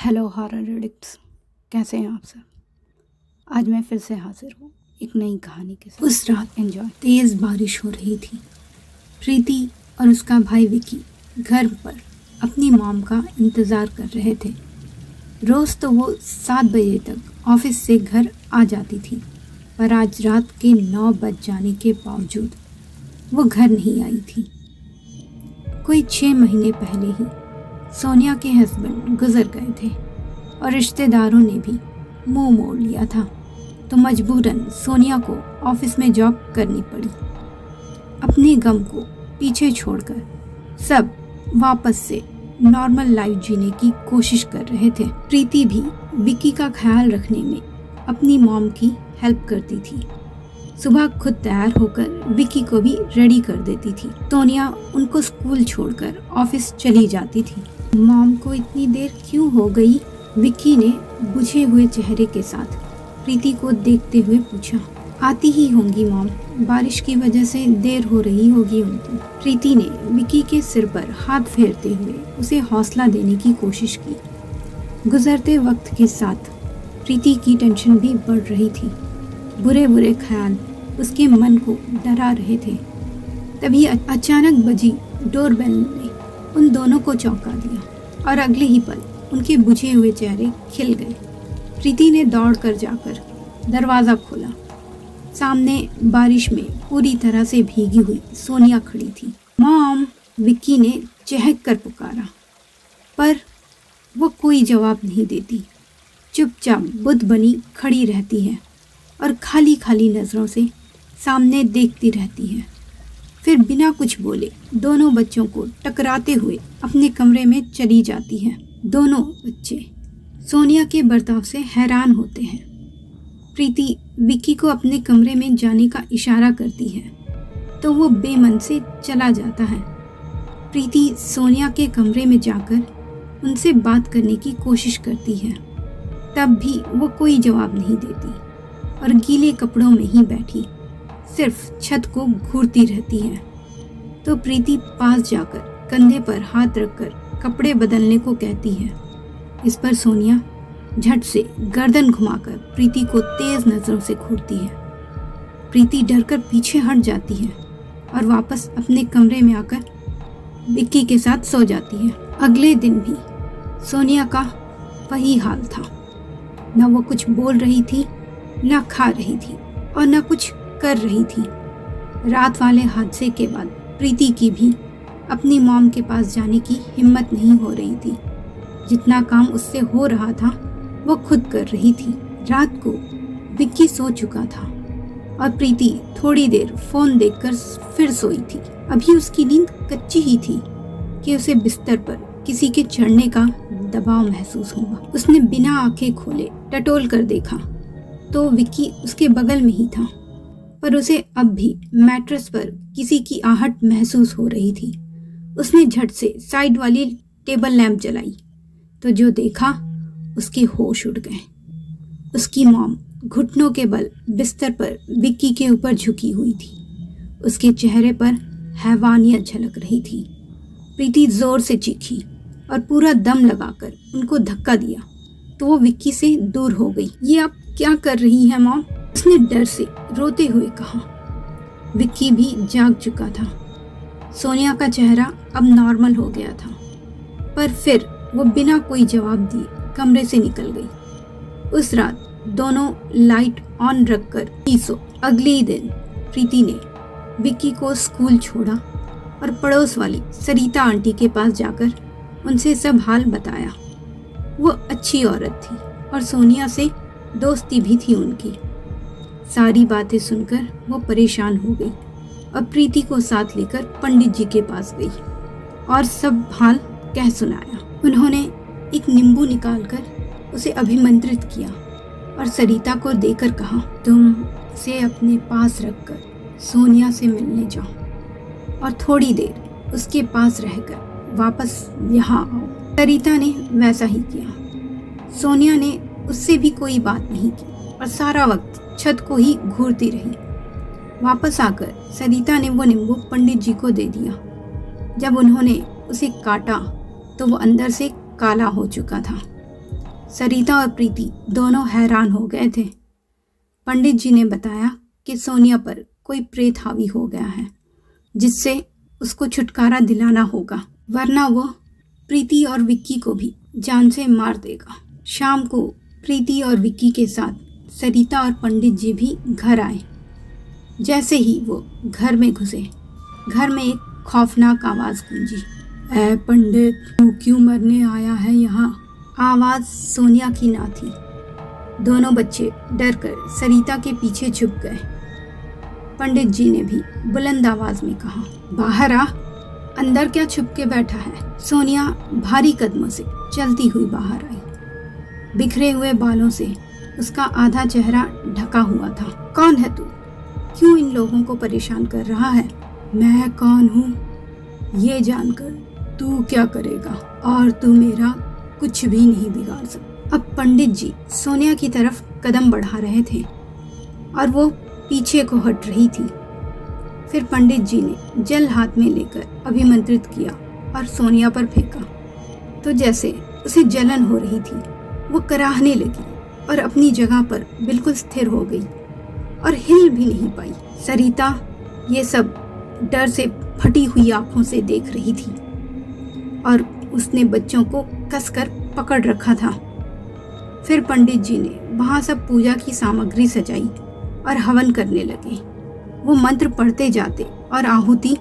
Hello horror addicts, कैसे हैं आप सब। आज मैं फिर से हाजिर हूँ एक नई कहानी के साथ। उस रात तेज़ बारिश हो रही थी। प्रीति और उसका भाई विकी घर पर अपनी मॉम का इंतज़ार कर रहे थे। रोज़ तो वो 7 बजे तक ऑफिस से घर आ जाती थी, पर आज रात के 9 बज जाने के बावजूद वो घर नहीं आई थी। कोई 6 महीने पहले ही सोनिया के हस्बैंड गुजर गए थे और रिश्तेदारों ने भी मुंह मोड़ लिया था, तो मजबूरन सोनिया को ऑफिस में जॉब करनी पड़ी। अपने गम को पीछे छोड़कर सब वापस से नॉर्मल लाइफ जीने की कोशिश कर रहे थे। प्रीति भी विकी का ख्याल रखने में अपनी मॉम की हेल्प करती थी। सुबह खुद तैयार होकर विकी को भी रेडी कर देती थी। सोनिया उनको स्कूल छोड़कर ऑफिस चली जाती थी। मॉम को इतनी देर क्यों हो गई? विकी ने बुझे हुए चेहरे के साथ प्रीति को देखते हुए पूछा। आती ही होंगी मॉम, बारिश की वजह से देर हो रही होगी उनको। प्रीति ने विकी के सिर पर हाथ फेरते हुए उसे हौसला देने की कोशिश की। गुजरते वक्त के साथ प्रीति की टेंशन भी बढ़ रही थी। बुरे बुरे ख्याल उसके मन को डरा रहे थे। तभी अचानक बजी डोरबेल ने उन दोनों को चौंका दिया और अगले ही पल उनके बुझे हुए चेहरे खिल गए। प्रीति ने दौड़कर जाकर दरवाज़ा खोला। सामने बारिश में पूरी तरह से भीगी हुई सोनिया खड़ी थी। मॉम, विक्की ने चहक कर पुकारा, पर वो कोई जवाब नहीं देती। चुपचाप बुद्ध बनी खड़ी रहती है और खाली खाली नज़रों से सामने देखती रहती है। फिर बिना कुछ बोले दोनों बच्चों को टकराते हुए अपने कमरे में चली जाती है। दोनों बच्चे सोनिया के बर्ताव से हैरान होते हैं। प्रीति विक्की को अपने कमरे में जाने का इशारा करती है, तो वो बेमन से चला जाता है। प्रीति सोनिया के कमरे में जाकर उनसे बात करने की कोशिश करती है, तब भी वो कोई जवाब नहीं देती और गीले कपड़ों में ही बैठी सिर्फ छत को घूरती रहती है। तो प्रीति पास जाकर कंधे पर हाथ रखकर कपड़े बदलने को कहती है। इस पर सोनिया झट से गर्दन घुमाकर प्रीति को तेज नजरों से घूरती है। प्रीति डरकर पीछे हट जाती है और वापस अपने कमरे में आकर विक्की के साथ सो जाती है। अगले दिन भी सोनिया का वही हाल था। न वो कुछ बोल रही थी, न खा रही थी और न कुछ कर रही थी। रात वाले हादसे के बाद प्रीति की भी अपनी मॉम के पास जाने की हिम्मत नहीं हो रही थी। जितना काम उससे हो रहा था वो खुद कर रही थी। रात को विक्की सो चुका था और प्रीति थोड़ी देर फोन देखकर फिर सोई थी। अभी उसकी नींद कच्ची ही थी कि उसे बिस्तर पर किसी के चढ़ने का दबाव महसूस हुआ। उसने बिना आंखें खोले टटोल कर देखा तो विक्की उसके बगल में ही था, पर उसे अब भी मैट्रेस पर किसी की आहट महसूस हो रही थी। उसने झट से साइड वाली टेबल लैंप जलाई तो जो देखा उसके होश उड़ गए। उसकी मॉम घुटनों के बल बिस्तर पर विक्की के ऊपर झुकी हुई थी। उसके चेहरे पर हैवानियत झलक रही थी। प्रीति जोर से चीखी और पूरा दम लगाकर उनको धक्का दिया तो वो विक्की से दूर हो गई। ये आप क्या कर रही हैं मॉम? उसने डर से रोते हुए कहा। विक्की भी जाग चुका था। सोनिया का चेहरा अब नॉर्मल हो गया था, पर फिर वो बिना कोई जवाब दिए कमरे से निकल गई। उस रात दोनों लाइट ऑन रखकर ही सो। अगले दिन प्रीति ने विक्की को स्कूल छोड़ा और पड़ोस वाली सरिता आंटी के पास जाकर उनसे सब हाल बताया। वो अच्छी औरत थी और सोनिया से दोस्ती भी थी उनकी। सारी बातें सुनकर वो परेशान हो गई और प्रीति को साथ लेकर पंडित जी के पास गई और सब हाल कह सुनाया। उन्होंने एक नींबू निकालकर उसे अभिमंत्रित किया और सरिता को देकर कहा, तुम इसे अपने पास रखकर सोनिया से मिलने जाओ और थोड़ी देर उसके पास रहकर वापस यहाँ आओ। सरिता ने वैसा ही किया। सोनिया ने उससे भी कोई बात नहीं की और सारा वक्त छत को ही घूरती रही। वापस आकर सरिता ने वो नींबू पंडित जी को दे दिया। जब उन्होंने उसे काटा तो वो अंदर से काला हो चुका था। सरिता और प्रीति दोनों हैरान हो गए थे। पंडित जी ने बताया कि सोनिया पर कोई प्रेत हावी हो गया है, जिससे उसको छुटकारा दिलाना होगा, वरना वो प्रीति और विक्की को भी जान से मार देगा। शाम को प्रीति और विक्की के साथ सरिता और पंडित जी भी घर आए। जैसे ही वो घर में घुसे, घर में एक खौफनाक आवाज़ गूंजी। ऐ पंडित, तू क्यों मरने आया है यहाँ? आवाज़ सोनिया की ना थी। दोनों बच्चे डर कर सरिता के पीछे छुप गए। पंडित जी ने भी बुलंद आवाज़ में कहा, बाहर आ, अंदर क्या छुप के बैठा है? सोनिया भारी कदमों से चलती हुई बाहर आई। बिखरे हुए बालों से उसका आधा चेहरा ढका हुआ था। कौन है तू? क्यों इन लोगों को परेशान कर रहा है? मैं कौन हूँ ये जानकर तू क्या करेगा? और तू मेरा कुछ भी नहीं बिगाड़ सकता। अब पंडित जी सोनिया की तरफ कदम बढ़ा रहे थे और वो पीछे को हट रही थी। फिर पंडित जी ने जल हाथ में लेकर अभिमंत्रित किया और सोनिया पर फेंका, तो जैसे उसे जलन हो रही थी, वो कराहने लगी और अपनी जगह पर बिल्कुल स्थिर हो गई और हिल भी नहीं पाई। सरिता ये सब डर से फटी हुई आंखों से देख रही थी और उसने बच्चों को कसकर पकड़ रखा था। फिर पंडित जी ने वहाँ सब पूजा की सामग्री सजाई और हवन करने लगे। वो मंत्र पढ़ते जाते और आहुति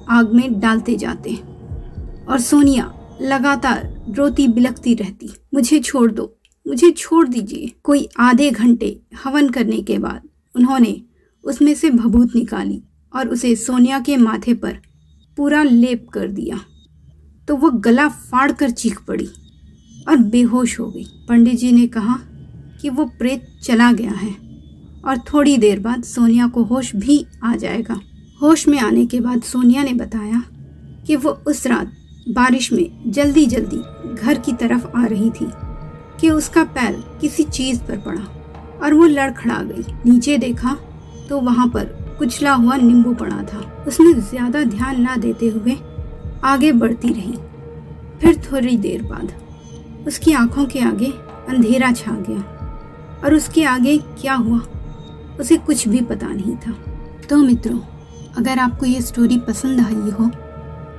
आग में डालते जाते और सोनिया लगातार रोती बिलखती रहती, मुझे छोड़ दो, मुझे छोड़ दीजिए। कोई आधे घंटे हवन करने के बाद उन्होंने उसमें से भभूत निकाली और उसे सोनिया के माथे पर पूरा लेप कर दिया, तो वो गला फाड़ कर चीख पड़ी और बेहोश हो गई। पंडित जी ने कहा कि वो प्रेत चला गया है और थोड़ी देर बाद सोनिया को होश भी आ जाएगा। होश में आने के बाद सोनिया ने बताया कि वो उस रात बारिश में जल्दी जल्दी घर की तरफ आ रही थी कि उसका पैर किसी चीज़ पर पड़ा और वो लड़खड़ा गई। नीचे देखा तो वहाँ पर कुचला हुआ नींबू पड़ा था। उसने ज़्यादा ध्यान ना देते हुए आगे बढ़ती रही। फिर थोड़ी देर बाद उसकी आंखों के आगे अंधेरा छा गया और उसके आगे क्या हुआ उसे कुछ भी पता नहीं था। तो मित्रों, अगर आपको ये स्टोरी पसंद आई हो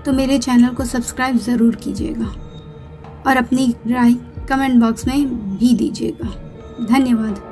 तो मेरे चैनल को सब्सक्राइब ज़रूर कीजिएगा और अपनी राय कमेंट बॉक्स में भी दीजिएगा। धन्यवाद।